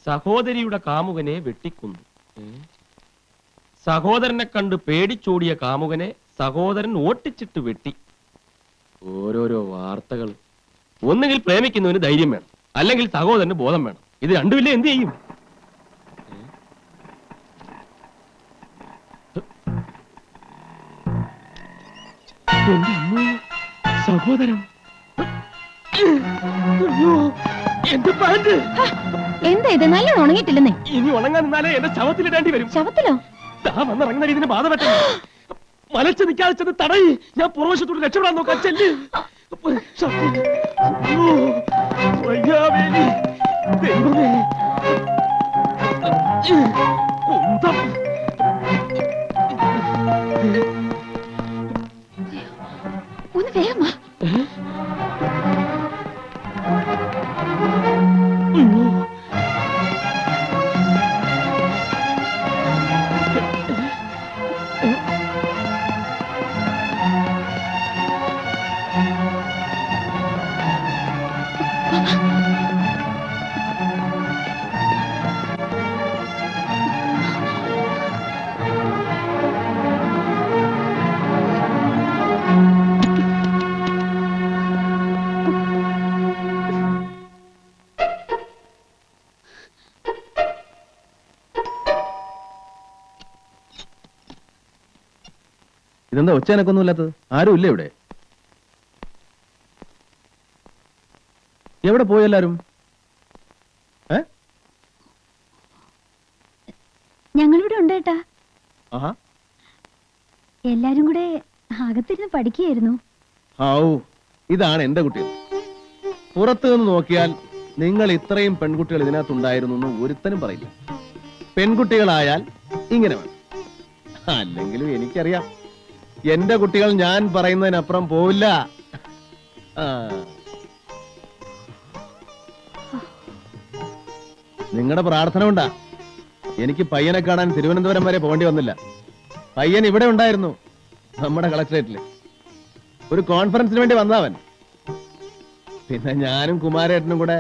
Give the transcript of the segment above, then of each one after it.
സഹോദരിയുടെ കാമുകനെ വെട്ടിക്കൊന്നു. സഹോദരനെ കണ്ട് പേടിച്ചോടിയ കാമുകനെ സഹോദരൻ ഓട്ടിച്ചിട്ട് വെട്ടി. ഓരോരോ വാർത്തകൾ. ഒന്നുകിൽ പ്രേമിക്കുന്നവന് ധൈര്യം വേണം, അല്ലെങ്കിൽ സഹോദരന് ബോധം വേണം. ഇത് രണ്ടുമില്ല, എന്ത് ചെയ്യും? സഹോദരൻ എന്റെ പാന്റ് എന്താ ഇത്? നല്ലോണം ഉണങ്ങിയിട്ടില്ലെന്നേ. ഇനി ഉണങ്ങാൻ നിന്നാലേ എന്റെ ശവത്തിലിടേണ്ടി വരും. ശവത്തിലോ? വന്നിറങ്ങുന്ന ഇതിന് ബാധ പറ്റും. മലച്ച് നിൽക്കാതെ ചെന്ന് തടയി. ഞാൻ പുറവശത്തോട് രക്ഷപ്പെടാൻ നോക്കാം. ചെല്ല്. കുന്തം. ഒന്ന് വേഗമാ. ഇതെന്താ ഒച്ചനക്കൊന്നുമില്ലാത്തത്? ആരും ഇല്ല ഇവിടെ? എവിടെ പോയി എല്ലാരും? ഞങ്ങളിവിടെ ഉണ്ട് ഏട്ടാ. ആഹാ, എല്ലാരും കൂടെ അകത്തിരുന്ന് പഠിക്കുകയായിരുന്നു. ഇതാണ് എന്റെ കുട്ടികൾ. പുറത്തു നിന്ന് നോക്കിയാൽ നിങ്ങൾ ഇത്രയും പെൺകുട്ടികൾ ഇതിനകത്തുണ്ടായിരുന്നു എന്ന് ഒരുത്തനും പറയില്ല. പെൺകുട്ടികളായാൽ ഇങ്ങനെ വേണം. അല്ലെങ്കിലും എനിക്കറിയാം, എന്റെ കുട്ടികൾ ഞാൻ പറയുന്നതിനപ്പുറം പോവില്ല. നിങ്ങളുടെ പ്രാർത്ഥന കൊണ്ടാ എനിക്ക് പയ്യനെ കാണാൻ തിരുവനന്തപുരം വരെ പോകേണ്ടി വന്നില്ല. പയ്യൻ ഇവിടെ ഉണ്ടായിരുന്നു, നമ്മുടെ കളക്ടറേറ്റില്. ഒരു കോൺഫറൻസിന് വേണ്ടി വന്നവൻ. പിന്നെ ഞാനും കുമാരേട്ടനും കൂടെ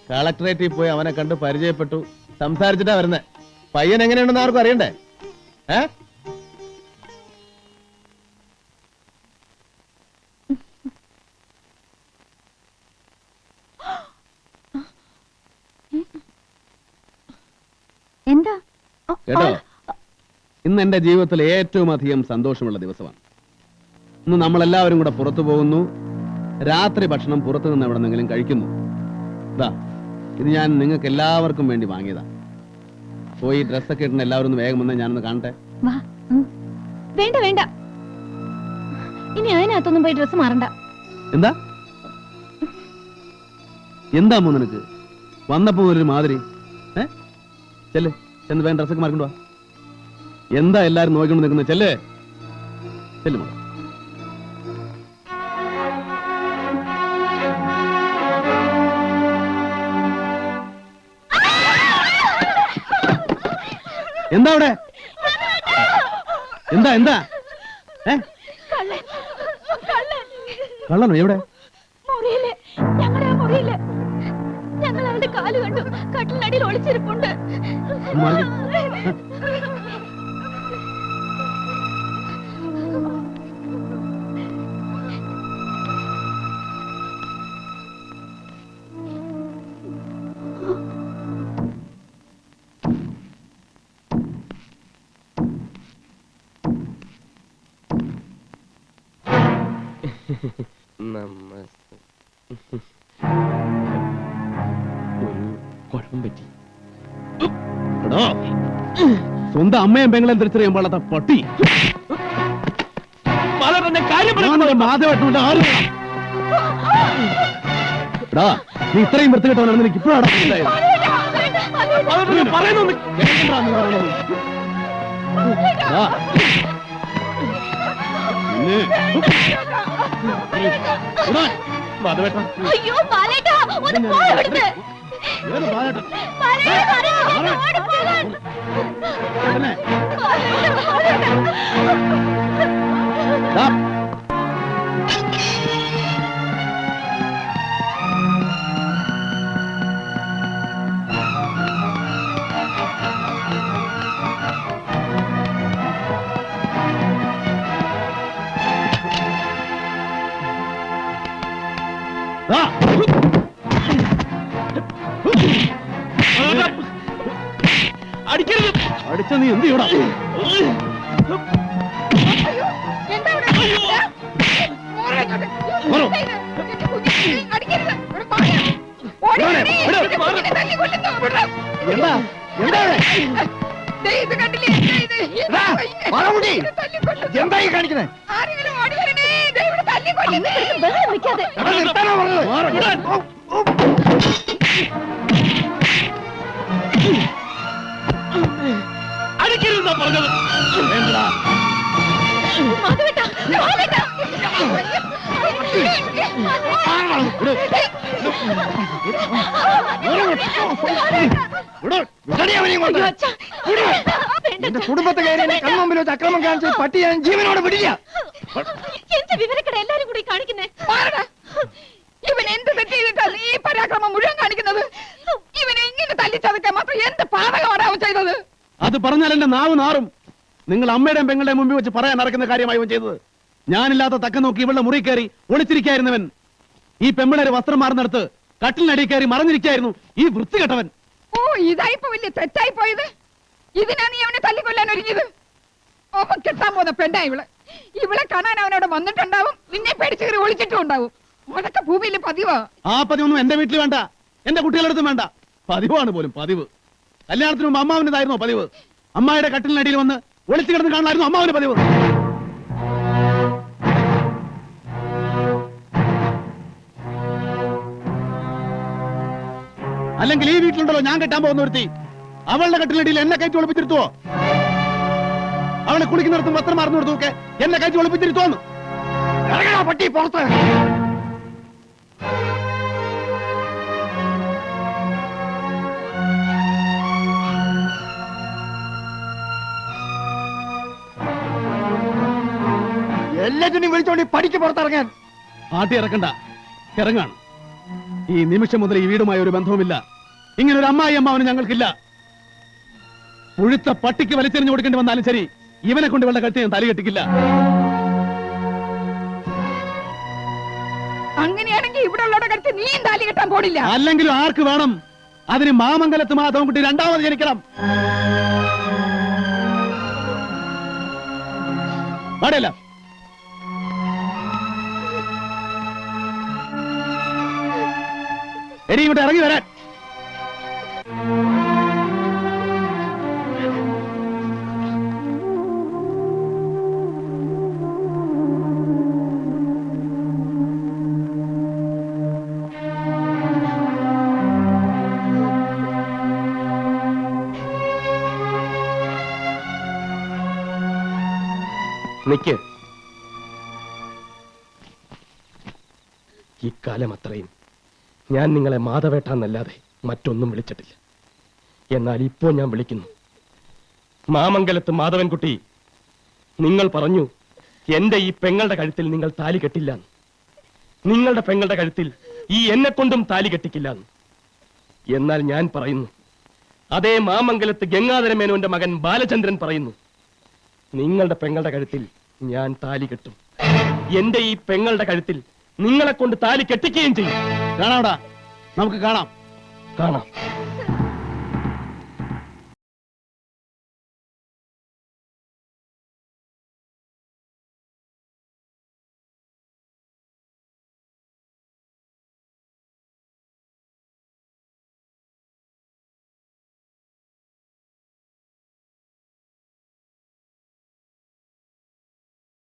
കളക്ടറേറ്റിൽ പോയി അവനെ കണ്ട് പരിചയപ്പെട്ടു, സംസാരിച്ചിട്ടാ വരുന്നേ. പയ്യൻ എങ്ങനെയുണ്ടെന്ന് ആർക്കും അറിയണ്ടേ? എന്താ കേട്ടോ, ഇന്ന് എന്റെ ജീവിതത്തിൽ ഏറ്റവും അധികം സന്തോഷമുള്ള ദിവസമാണ്. ഇന്ന് നമ്മളെല്ലാവരും കൂടെ പുറത്തു പോകുന്നു. രാത്രി ഭക്ഷണം പുറത്തു നിന്ന് എവിടെന്നെങ്കിലും കഴിക്കുന്നു. ഇത് ഞാൻ നിങ്ങൾക്ക് എല്ലാവർക്കും വേണ്ടി വാങ്ങിയതാ. പോയി ഡ്രസ്സൊക്കെ ഇടുന്ന എല്ലാവരും ഒന്ന് വേഗം വന്നേ, ഞാനൊന്ന് കാണട്ടെ. വേണ്ട വേണ്ട, ഇനി അതിനകത്തൊന്നും പോയി ഡ്രസ് മാറണ്ട. എന്താ എന്താ നിനക്ക് വന്നപ്പോ ഒരു മാതിരി? ചെല്ല്, ചെന്ന് വേഗം ഡ്രസ്സൊക്കെ മാറിക്കൊണ്ടു വാ. എന്താ എല്ലാരും നോക്കിക്കൊണ്ട് നിൽക്കുന്നത്? ചെല്ലേ ചെല്ലു. എന്താ അവിടെ? എന്താ എന്താ? കള്ളനോ? എവിടെ? ഞങ്ങൾ അവളുടെ കാല് കണ്ടു. കട്ടിലടിയിൽ ഒളിച്ചിരിപ്പുണ്ട്. കുഴപ്പം പറ്റി. സ്വന്തം അമ്മയും പെങ്ങളെയും തിരിച്ചറിയാൻ പാടാത്ത പട്ടി. നീ ഇത്രയും വൃത്തികെട്ടവനാണെന്ന് എനിക്ക് ഇപ്പോഴാണ് അയ്യോ ബാലേട്ടാ, ഒന്ന് പോ ഇവിടുന്ന്. ആ. അടിക്കരുത്. അടിച്ച നീ എന്ത് ചെയ്യണം? എന്താ ഇവിടെ? മോളെ ഇങ്ങോട്ട്. എന്താ ഇത്? എന്റെ കുഞ്ഞിനെ അടിക്കരുത്. ഇവിടെ മാറി. ഓടി വരണേ. എന്റെ കുഞ്ഞിനെ തല്ലി കൊല്ലുന്നു. ഇവിടെ. എന്താ എന്താ ദേ ഇത് കണ്ടില്ലേ? എന്താ ഇത്? എടാ, വാളമുടി. എന്നെ തല്ലി കൊല്ലുന്നു. എന്താ ഈ കാണിക്കണേ? ആരെങ്കിലും ഓടി വരണേ. ദേ ഇവിടെ തല്ലി കൊല്ലുന്നു. ബഹളം വെക്കാതെ. എടാ, നിർത്താനാ പറഞ്ഞത്? അടിക്കരുതെന്നാ പറഞ്ഞത്. വേണ്ടടാ. മാധവേട്ടാ, മാധവേട്ടാ. അയ്യോ, അച്ഛാ. വേണ്ട, എന്റെ കുടുംബത്തെ കയറി എന്റെ കൺമുമ്പിൽ വെച്ച് അക്രമം കാണിച്ച് പട്ടി ഞാൻ ജീവനോട് വിടില്ല. എന്ത് വിവരക്കട എല്ലാരും കൂടി കാണിക്കുന്നേ? ഇവൻ എന്ത് തെറ്റ് ചെയ്തിട്ടാണ് ഈ പരാക്രമം മുഴുവൻ കാണിക്കുന്നത്? ഇവനെ ഇങ്ങനെ തല്ലിച്ചതക്കാൻ മാത്രം എന്ത് പാതകമാണ് അവൻ ചെയ്തത്? അത് പറഞ്ഞാൽ എന്റെ നാവ് നാറും. നിങ്ങൾ അമ്മയുടെയും പെങ്ങളുടെയും മുമ്പിൽ വെച്ച് പറയാൻ നടക്കുന്ന കാര്യമായി അവൻ ചെയ്തത്. ഞാനില്ലാത്ത തക്ക നോക്കി ഇവളുടെ മുറി കയറി ഒളിച്ചിരിക്കായിരുന്നവൻ ഈ പെമ്പിളരെ വസ്ത്രം മാറുന്നിടത്ത് കട്ടിലിനടി കയറി മറഞ്ഞിരിക്കായിരുന്നു ഈ വൃത്തികെട്ടവൻ. ഓ, ഇതായിപ്പോ വലിയ തെറ്റായി പോയത്. ഇതിനാ നീ അവനെ തല്ലിക്കൊല്ലാൻ ഒരുങ്ങിയത്? അവൻ കിട്ടാൻ പോകുന്ന പെണ്ണാ ഇവള്. ഇവളെ കാണാൻ അവനോട് വന്നിട്ടുണ്ടാവും, നിന്നെ പേടിച്ച് കയറി ഒളിച്ചിട്ടും ഉണ്ടാവും. അതൊക്കെ ഭൂമിയിൽ പതിവാ. ആ പതിവൊന്നും എന്റെ വീട്ടിൽ വേണ്ട, എന്റെ കുട്ടികളടുത്തും വേണ്ട. പതിവാണ് പോലും പതിവ്. കല്യാണത്തിന് മുമ്പ് അമ്മാവിൻ്റെതായിരുന്നോ പതിവ്? അമ്മായിയുടെ കട്ടിലിനടിയിൽ വന്ന് ഒളിച്ചു കിടന്ന് കാണാനായിരുന്നു അമ്മാവിന്റെ പതിവ്. അല്ലെങ്കിൽ ഈ വീട്ടിലുണ്ടല്ലോ ഞാൻ കെട്ടാൻ പോകുന്ന ഒരുത്തി, അവളുടെ കട്ടിലിനടിയിൽ എന്നെ കയറ്റി ഒളിപ്പിച്ചിരുത്തുവോ? അവളെ കുളിക്കുന്നിടത്തും വസ്ത്രം മാറുന്നു കൊടുത്തൊക്കെ എന്നെ കയറ്റി ഒളിപ്പിച്ചിരുത്തോന്ന് പട്ടി പുറത്ത്. എല്ലാറ്റിനും വിളിച്ചോണ്ടി പഠിക്ക് പുറത്തിറങ്ങാൻ. ആട്ടി ഇറക്കണ്ട, ഇറങ്ങാണ്. ഈ നിമിഷം മുതൽ ഈ വീടുമായി ഒരു ബന്ധവുമില്ല. ഇങ്ങനൊരു അമ്മായി അമ്മാവന് ഞങ്ങൾക്കില്ല. പുഴുത്ത പട്ടിക്ക് വലിച്ചെറിഞ്ഞു കൊടുക്കേണ്ടി വന്നാലും ശരി, ഇവനെ കൊണ്ട് ഇവളുടെ കഴുത്തിൽ ഞാൻ തലകെട്ടിക്കില്ല. അങ്ങനെയാണെങ്കിൽ ഇവിടെ ഉള്ളവരുടെ കരുത്ത് നീയും താലി കെട്ടാൻ പോടില്ല. അല്ലെങ്കിലും ആർക്ക് വേണം? അതിന് മാമംഗലത്ത് മാധവൻകുട്ടി രണ്ടാമത് ജനിക്കണം. പാടില്ല. എടി ഇങ്ങോട്ട് ഇറങ്ങി വരാൻ. നിക്ക്. ഇക്കാലം അത്രയും ഞാൻ നിങ്ങളെ മാധവേട്ടാന്നല്ലാതെ മറ്റൊന്നും വിളിച്ചിട്ടില്ല. എന്നാൽ ഇപ്പോൾ ഞാൻ വിളിക്കുന്നു. മാമംഗലത്ത് മാധവൻകുട്ടി, നിങ്ങൾ പറഞ്ഞു എന്റെ ഈ പെങ്ങളുടെ കഴുത്തിൽ നിങ്ങൾ താലി കെട്ടില്ല. നിങ്ങളുടെ പെങ്ങളുടെ കഴുത്തിൽ ഈ എന്നെ കൊണ്ടും താലി കെട്ടിക്കില്ല. എന്നാൽ ഞാൻ പറയുന്നു, അതേ മാമംഗലത്ത് ഗംഗാധരമേനോന്റെ മകൻ ബാലചന്ദ്രൻ പറയുന്നു, നിങ്ങളുടെ പെങ്ങളുടെ കഴുത്തിൽ ഞാൻ താലി കെട്ടും. എന്റെ ഈ പെങ്ങളുടെ കഴുത്തിൽ നിങ്ങളെ കൊണ്ട് താലി കെട്ടിക്കുകയും ചെയ്യും. കാണാവിടാ, നമുക്ക് കാണാം. കാണാം.